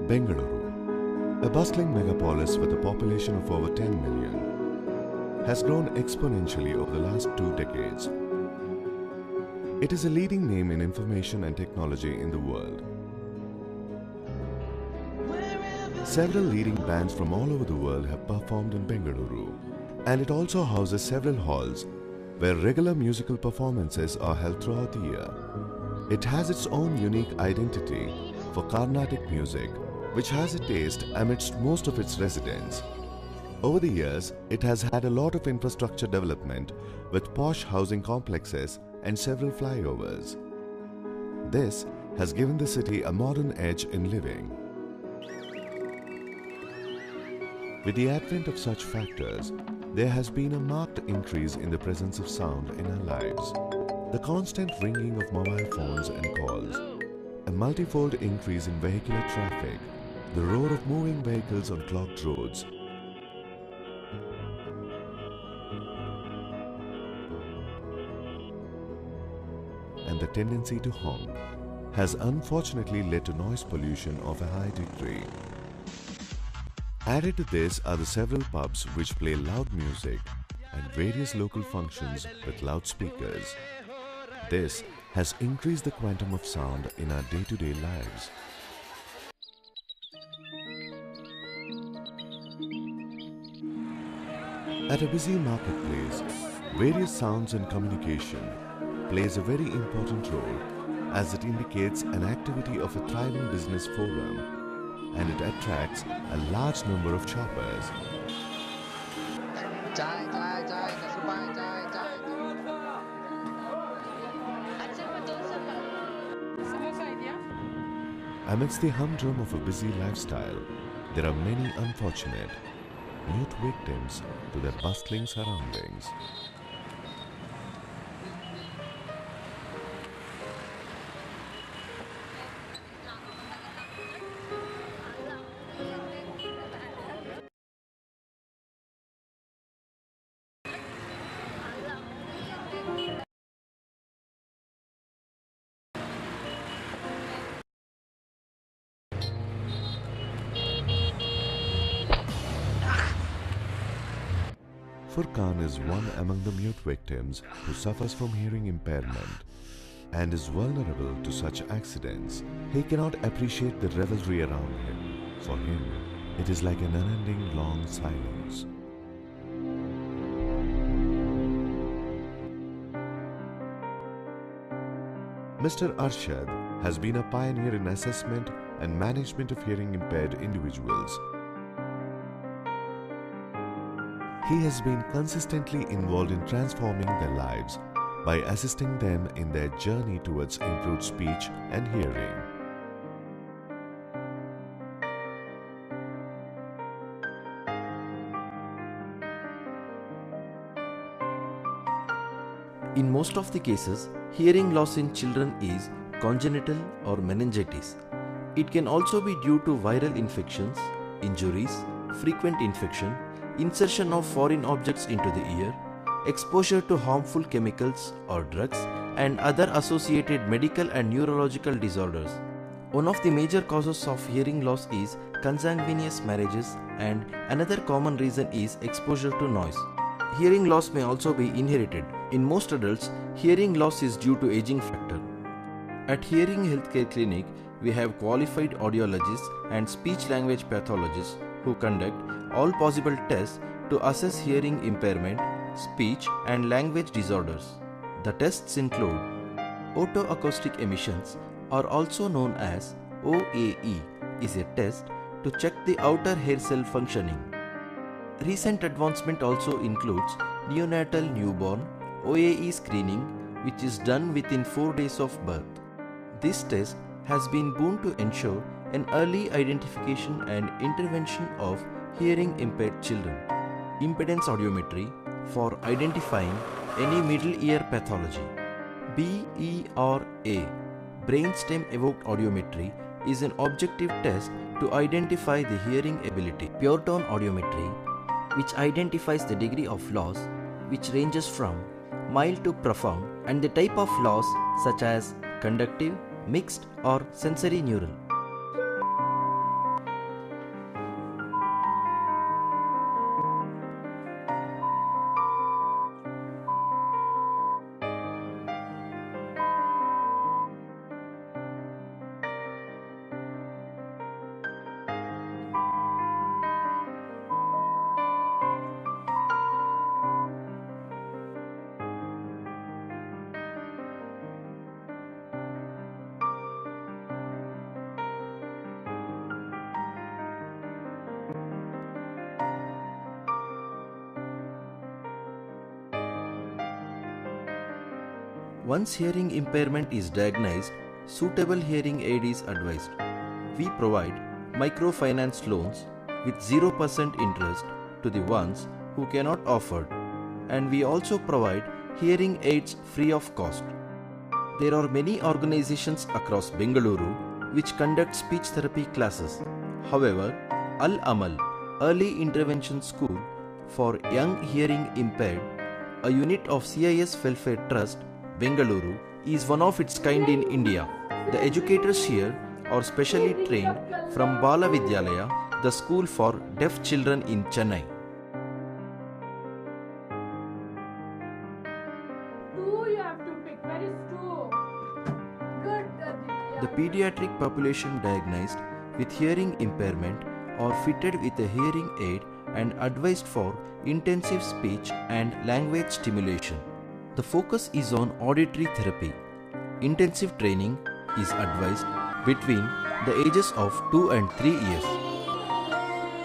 Bengaluru, a bustling megapolis with a population of over 10 million, has grown exponentially over the last 2 decades. It is a leading name in information and technology in the world. Several leading bands from all over the world have performed in Bengaluru, and it also houses several halls where regular musical performances are held throughout the year. It has its own unique identity for Carnatic music, which has a taste amidst most of its residents. Over the years, it has had a lot of infrastructure development with posh housing complexes and several flyovers. This has given the city a modern edge in living. With the advent of such factors, there has been a marked increase in the presence of sound in our lives. The constant ringing of mobile phones and calls, a multifold increase in vehicular traffic, the roar of moving vehicles on clogged roads, and the tendency to honk has unfortunately led to noise pollution of a high degree. Added to this are the several pubs which play loud music and various local functions with loudspeakers. This has increased the quantum of sound in our day-to-day lives. At a busy marketplace, various sounds and communication plays a very important role as it indicates an activity of a thriving business forum, and it attracts a large number of shoppers. Amidst the humdrum of a busy lifestyle, there are many unfortunate, mute victims to their bustling surroundings. Furkan is one among the mute victims who suffers from hearing impairment and is vulnerable to such accidents. He cannot appreciate the revelry around him. For him, it is like an unending long silence. Mr. Arshad has been a pioneer in assessment and management of hearing impaired individuals. He has been consistently involved in transforming their lives by assisting them in their journey towards improved speech and hearing. In most of the cases, hearing loss in children is congenital or meningitis. It can also be due to viral infections, injuries, frequent infection, insertion of foreign objects into the ear, exposure to harmful chemicals or drugs, and other associated medical and neurological disorders. One of the major causes of hearing loss is consanguineous marriages, and another common reason is exposure to noise. Hearing loss may also be inherited. In most adults, hearing loss is due to aging factor. At Hearing Healthcare Clinic, we have qualified audiologists and speech-language pathologists who conduct all possible tests to assess hearing impairment, speech and language disorders. The tests include otoacoustic emissions, or also known as OAE, is a test to check the outer hair cell functioning. Recent advancement also includes neonatal newborn OAE screening, which is done within 4 days of birth. This test has been boon to ensure an early identification and intervention of hearing impaired children. Impedance audiometry for identifying any middle ear pathology. BERA, brainstem evoked audiometry, is an objective test to identify the hearing ability. Pure tone audiometry, which identifies the degree of loss, which ranges from mild to profound, and the type of loss such as conductive, mixed or sensory neural. Once hearing impairment is diagnosed, suitable hearing aid is advised. We provide microfinance loans with 0% interest to the ones who cannot afford, and we also provide hearing aids free of cost. There are many organizations across Bengaluru which conduct speech therapy classes. However, Al Amal Early Intervention School for Young Hearing Impaired, a unit of CIS Welfare Trust, Bengaluru, is one of its kind in India. The educators here are specially trained from Bala Vidyalaya, the school for deaf children in Chennai. The pediatric population diagnosed with hearing impairment are fitted with a hearing aid and advised for intensive speech and language stimulation. The focus is on auditory therapy. Intensive training is advised between the ages of 2 and 3 years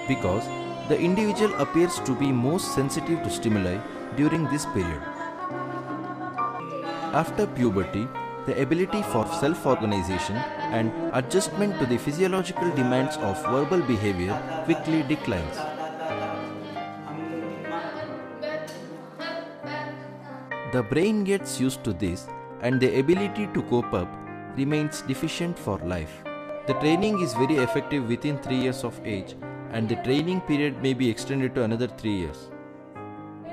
because the individual appears to be most sensitive to stimuli during this period. After puberty, the ability for self-organization and adjustment to the physiological demands of verbal behavior quickly declines. The brain gets used to this and the ability to cope up remains deficient for life. The training is very effective within 3 years of age, and the training period may be extended to another 3 years.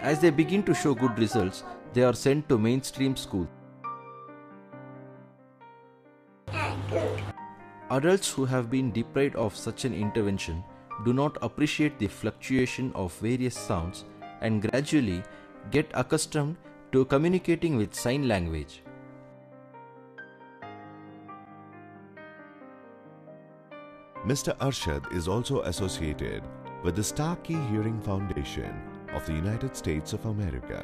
As they begin to show good results, they are sent to mainstream school. Adults who have been deprived of such an intervention do not appreciate the fluctuation of various sounds and gradually get accustomed to communicating with sign language. Mr. Arshad is also associated with the Starkey Hearing Foundation of the United States of America.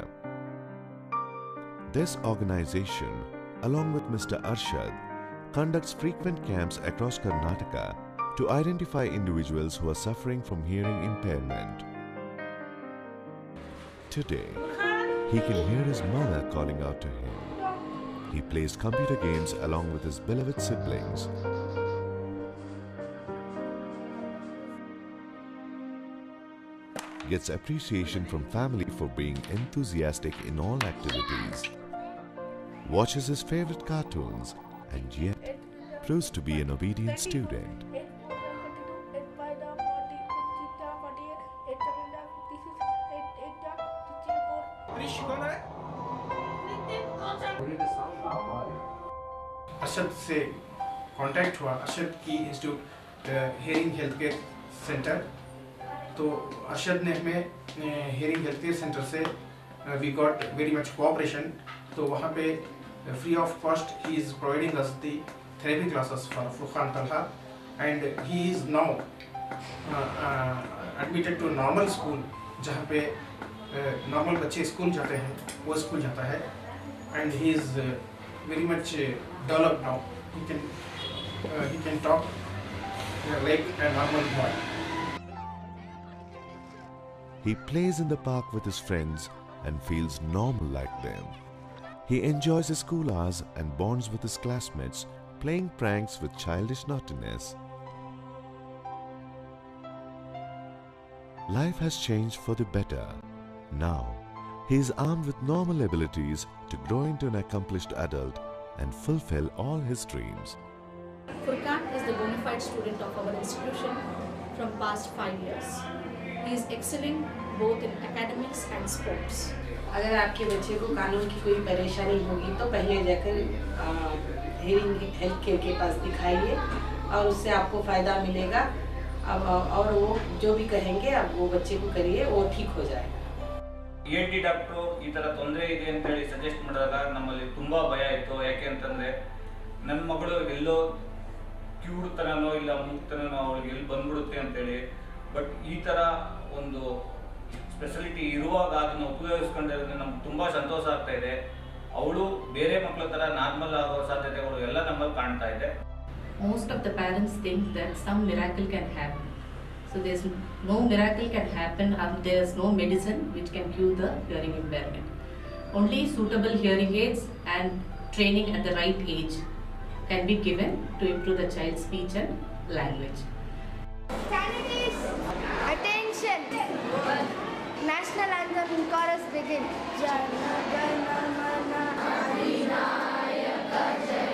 This organization, along with Mr. Arshad, conducts frequent camps across Karnataka to identify individuals who are suffering from hearing impairment. Today, he can hear his mother calling out to him. He plays computer games along with his beloved siblings. Gets appreciation from family for being enthusiastic in all activities. Watches his favorite cartoons and yet proves to be an obedient student. Arshad से contact हुआ अरशद की institute hearing health care centre तो अरशद ने हमें hearing health care centre से we got very much cooperation तो वहाँ पे free of cost he is providing us the therapy classes for Furqan Talha and he is now admitted to normal school जहाँ पे normal बच्चे school जाते हैं वो स्कूल जाता है and he is very much developed now. He can talk like a normal boy. He plays in the park with his friends and feels normal like them. He enjoys his school hours and bonds with his classmates, playing pranks with childish naughtiness. Life has changed for the better. Now, he is armed with normal abilities to grow into an accomplished adult and fulfill all his dreams. Furqan is the bona fide student of our institution from past 5 years. He is excelling both in academics and sports. अगर आपके बच्चे को कानून की कोई परेशानी होगी तो पहले जाकर हेयरिंग हेल्थ केयर के पास दिखाइए और उससे आपको फ़ायदा मिलेगा अब और वो जो भी कहेंगे अब वो बच्चे को करिए वो ठीक हो जाएगा ENT ಡಾಕ್ಟರ್ ಈ ತರ ತೊಂದರೆ ಇದೆ ಅಂತ ಹೇಳಿ ಸಜೆಸ್ಟ್ ಮಾಡಿದಾಗ ನಮ್ಮಲ್ಲಿ ತುಂಬಾ ಭಯ ಇತ್ತು ಯಾಕೆ ಅಂತಂದ್ರೆ ನನ್ನ ಮಗಳು ಎಲ್ಲೋ ಕ್ಯೂಡ್ತನೋ ಇಲ್ಲ ಮುಕ್ತನೋ ಅವಳಿಗೆ ಎಲ್ಲಿ ಬಂದ್ಬಿಡುತ್ತೆ ಅಂತ ಹೇಳಿ ಬಟ್ ಈ ತರ ಒಂದು ಸ್ಪೆಷಾಲಿಟಿ ಇರುವಾಗ ಅದನ್ನ ಉಪಯೋಗಿಸ್ಕೊಂಡಿರೋದ್ರಿಂದ ನಮ್ಗೆ ತುಂಬಾ ಸಂತೋಷ ಆಗ್ತಾ ಇದೆ ಅವಳು ಬೇರೆ ಮಕ್ಕಳ ತರ ನಾರ್ಮಲ್ ಆಗೋ ಸಾಧ್ಯತೆಗಳು ಎಲ್ಲ ನಮ್ಮಲ್ಲಿ ಕಾಣ್ತಾ ಇದೆ Most of the parents think that some miracle can happen. So there's no miracle can happen and there's no medicine which can cure the hearing impairment. Only suitable hearing aids and training at the right age can be given to improve the child's speech and language. Candidates, attention! National anthem in chorus begin. Jana Gana Mana Adinayaka Jaya.